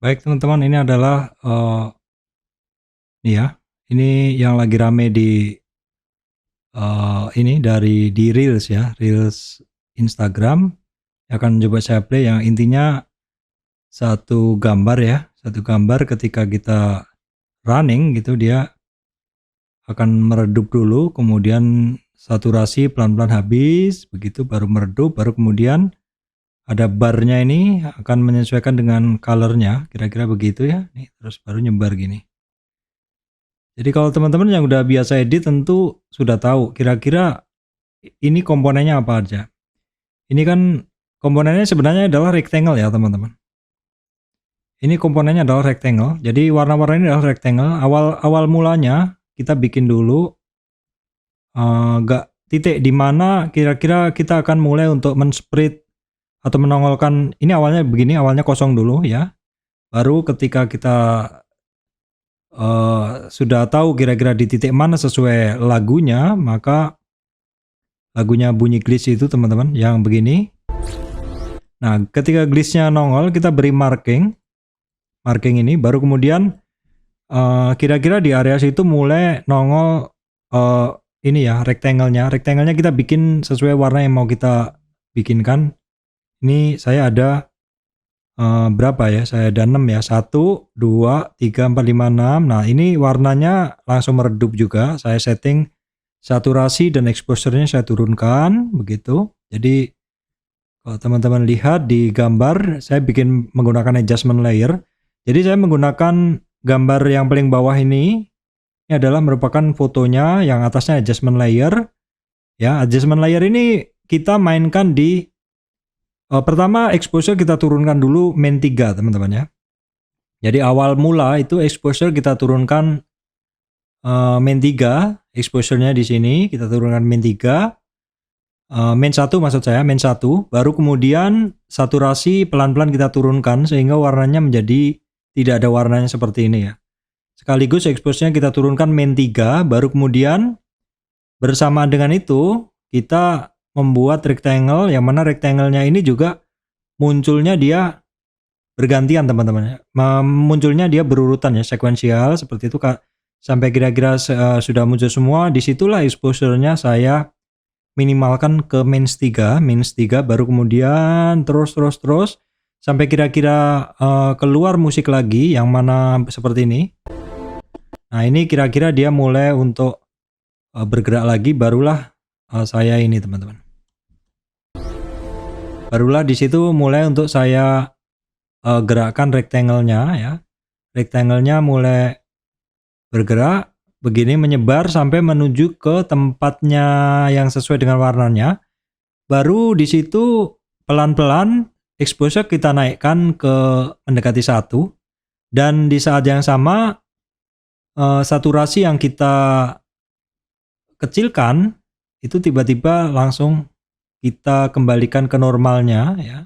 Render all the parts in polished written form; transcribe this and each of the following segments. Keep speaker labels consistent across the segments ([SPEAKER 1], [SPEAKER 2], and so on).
[SPEAKER 1] Baik teman-teman, ini adalah, nih ya, ini yang lagi rame di, ini di reels ya, reels Instagram. Akan coba saya play yang intinya satu gambar ya, satu gambar ketika kita running gitu dia akan meredup dulu, kemudian saturasi pelan-pelan habis, begitu baru meredup, baru kemudian ada barnya ini akan menyesuaikan dengan color-nya, kira-kira begitu ya, nih terus baru nyebar gini. Jadi kalau teman-teman yang udah biasa edit tentu sudah tahu kira-kira ini komponennya apa aja. Ini kan komponennya sebenarnya adalah rectangle ya teman-teman. Ini komponennya adalah rectangle. Jadi warna-warna ini adalah rectangle. Awal mulanya kita bikin dulu titik di mana kira-kira kita akan mulai untuk men-spread atau menongolkan. Ini awalnya begini, awalnya kosong dulu ya. Baru ketika kita sudah tahu kira-kira di titik mana sesuai lagunya, maka lagunya bunyi glitch itu teman-teman yang begini. Nah ketika glitchnya nongol kita beri marking ini, baru kemudian kira-kira di area situ mulai nongol ini ya rectangle-nya kita bikin sesuai warna yang mau kita bikinkan. Ini saya ada berapa ya, saya ada 6 ya, 1, 2, 3, 4, 5, 6. Nah ini warnanya langsung meredup juga, saya setting saturasi dan exposure-nya saya turunkan begitu. Jadi kalau teman-teman lihat di gambar saya bikin menggunakan adjustment layer. Jadi saya menggunakan gambar yang paling bawah ini adalah merupakan fotonya, yang atasnya adjustment layer ya. Adjustment layer ini kita mainkan di pertama exposure kita turunkan dulu min 3 teman-teman ya. Jadi awal mula itu exposure kita turunkan min 3, exposure-nya di sini kita turunkan min 3. Min 1 maksud saya, min 1, baru kemudian saturasi pelan-pelan kita turunkan sehingga warnanya menjadi tidak ada warnanya seperti ini ya. Sekaligus exposure-nya kita turunkan min 3, baru kemudian bersamaan dengan itu kita membuat rectangle, yang mana rectangle-nya ini juga munculnya dia bergantian teman-teman. Munculnya dia berurutan ya, sekuensial seperti itu sampai kira-kira sudah muncul semua. Disitulah exposure-nya saya minimalkan ke minus 3 baru kemudian terus sampai kira-kira keluar musik lagi yang mana seperti ini. Nah ini kira-kira dia mulai untuk bergerak lagi, barulah saya ini teman-teman, barulah di situ mulai untuk saya gerakkan rectangle-nya ya. Rectangle-nya mulai bergerak begini, menyebar sampai menuju ke tempatnya yang sesuai dengan warnanya. Baru di situ pelan-pelan exposure kita naikkan ke mendekati 1, dan di saat yang sama saturasi yang kita kecilkan itu tiba-tiba langsung kita kembalikan ke normalnya ya.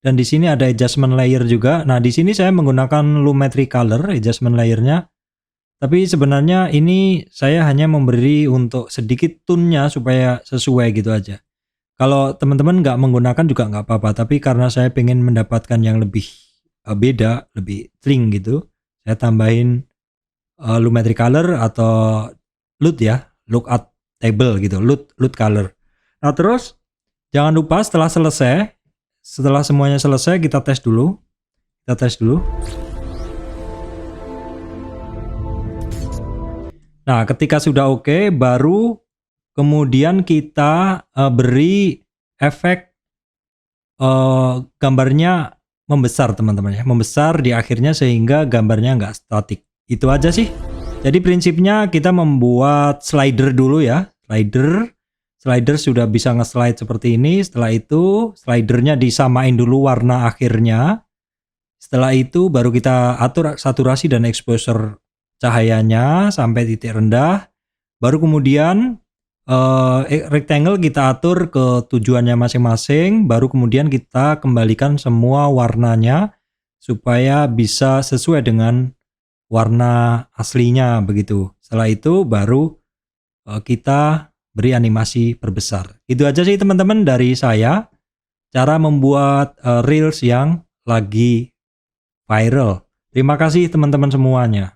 [SPEAKER 1] Dan di sini ada adjustment layer juga. Nah, di sini saya menggunakan Lumetri Color adjustment layernya. Tapi sebenarnya ini saya hanya memberi untuk sedikit tune-nya supaya sesuai gitu aja. Kalau teman-teman nggak menggunakan juga nggak apa-apa, tapi karena saya pengen mendapatkan yang lebih beda, lebih clean gitu, saya tambahin Lumetri Color atau LUT ya, lookup table gitu, LUT color. Nah terus jangan lupa setelah semuanya selesai kita tes dulu. Nah ketika sudah oke, baru kemudian kita beri efek gambarnya membesar teman-teman ya, membesar di akhirnya sehingga gambarnya nggak statik. Itu aja sih. Jadi prinsipnya kita membuat slider dulu ya, slider sudah bisa nge-slide seperti ini. Setelah itu slidernya disamain dulu warna akhirnya. Setelah itu baru kita atur saturasi dan exposure cahayanya sampai titik rendah. Baru kemudian rectangle kita atur ke tujuannya masing-masing. Baru kemudian kita kembalikan semua warnanya supaya bisa sesuai dengan warna aslinya begitu. Setelah itu baru kita beri animasi perbesar. Itu aja sih teman-teman dari saya, cara membuat reels yang lagi viral. Terima kasih teman-teman semuanya.